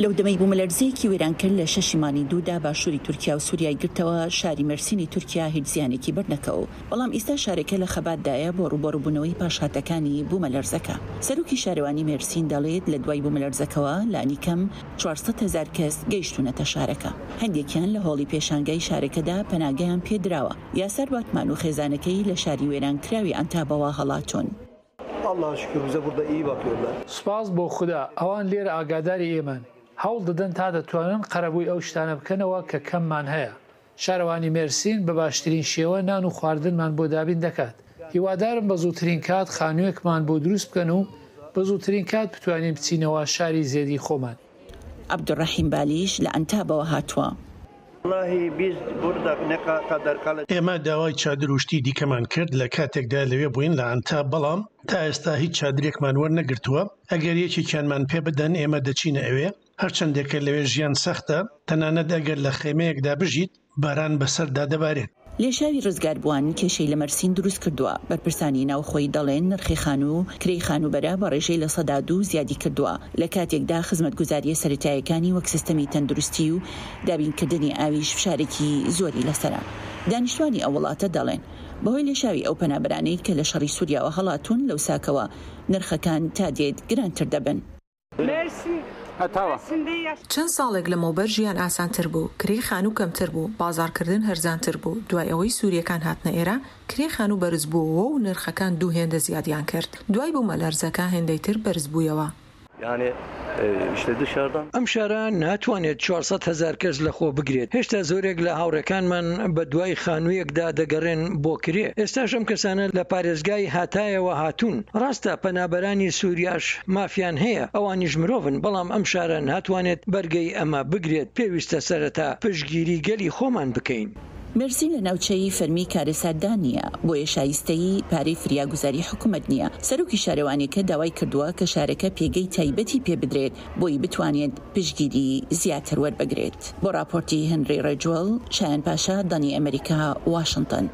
لەو دەمەی بوومەلەرزەیەکی وێرانکرد لە 6 مانگی دوودا باشووری تورکیا و سووریای گرتەوە شاری مەرسینی تورکیا هیچ زیانێکی بەرنەکەوە، بەڵام ئێستا شارەکە لە خەباتدایە بۆ ڕووبەڕووبوونەوەی پاشهاتەکانی بوومەلەرزەکە. سەرۆکی شارەوانی مێرسین دەڵێت لە دوای بوومەلەرزەکەوە لانی کەم 400,000 کەس گەیشتونەتە شارەکە. هەندێکیان لە هۆڵی پێشانگای شارەکەدا پەناگەیان پێدراوە. یاسار باتمان و خێزانەکەی لە شاری وێرانکراوی ئەنتابەوە هەڵاتون. Allah şükür bize burada iyi bakıyorlar. سپاس بۆ خوددا ئەوان لێرە ئاگاداری ئێمەن. هەوڵ دەدەن تا دەتوانن قەرەبووی ئەو شتانە بکەنەوە کە کەممان هەیە. شارەوانی مێرسین بە باشترین شێوە نان و خواردنمان بۆ دابین دەکات. هیوادارم بە زووترین کات خانوویەکمان بۆ دروست بکەن و بە زووترین کات بتوانین بچینەوە شاری زێدی خۆمان. عەبدوڕەحیم بالیش لە ئەنتابەوە هاتووە. ئێمە داوای چادروشتی دیکەمان کرد لە کاتێکدا لەوێ بووین لە ئەنتاب، بەڵام تا ئێستا هیچ چادرێکمان وەرنەگرتووە. ئەگەر یەکێکیانمان پێ بدەن ئێمە دەچینە ئەوێ. هەرچەندێکە لەوێ ژیان سەختە، تەنانەت ئەگەر لە خێمەیەکدا بژیت باران بەسەردا دەبارێت. لێشاوی ڕزگاربووان کێشەی لە مەرسین دروست کردووە. بەرپرسانی ناوخۆی دەڵێن نرخی خانوو و کرێی خانوبەرە بە ڕێژەی لە 200 زیادی کردووە، لە کاتێکدا خزمەتگوزاریە سەرەتاییەکانی وەک سیستەمی تەندروستی و دابینکردنی ئاویش فشارێکی زۆری لەسەرە. دانیشتوانی ئەو وڵاتە دەڵێن بەهۆی لێشاوی ئەو پەنابەرانەی کە لە شەڕی سووریاوە هەڵاتون لەو ساکەوە نرخەکان تا دێت گرانتر دەبن. چەند ساڵێک لەمەوبەر ژیان ئاسانتر بوو، کرێی خانوو کەمتر بوو، بازارکردن هەرزانتر بوو. دوای ئەوەی سووریەکان هاتنە ئێرە، کرێی خانوو بەرز بووەوە و نرخەکان دوو هێندە زیادیان کرد. دوای بوومەلەرزەکە هێندەی تر بەرز بوویەوە. ئەم شارە ناتوانێت 400,000 کەس لە خۆ بگرێت. هێشتا زۆرێک لە هاوڕەکانمان بە دوای خانوویەکدا دەگەڕێن بۆ کرێ. ئێستاش ئەم کەسانە لە پارێزگای هاتایەوە هاتوون. ڕاستە پەنابەرانی سووریاش مافیان هەیە، ئەوانیش مرۆڤن، بەڵام ئەم شارە ناتوانێت بەرگەی ئەمە بگرێت. پێویستە سەرەتا پشتگیری گەلی خۆمان بکەین. مێرسین لە ناوچەی فەرمی کارەساتدان نییە، بۆیە شایستەی پارەی فریاگوزاری حکوومەت نییە. سەرۆکی شارەوانیەکە داوای کردووە کە شارەکە پێگەی تایبەتی پێ بدرێت بۆی بتوانێت پشتگیری زیاتر وەربگرێت. بۆ راپۆرتی هەنری ڕێجوەڵ، شایان پاشا، دانی ئەمریکا، واشنگتن.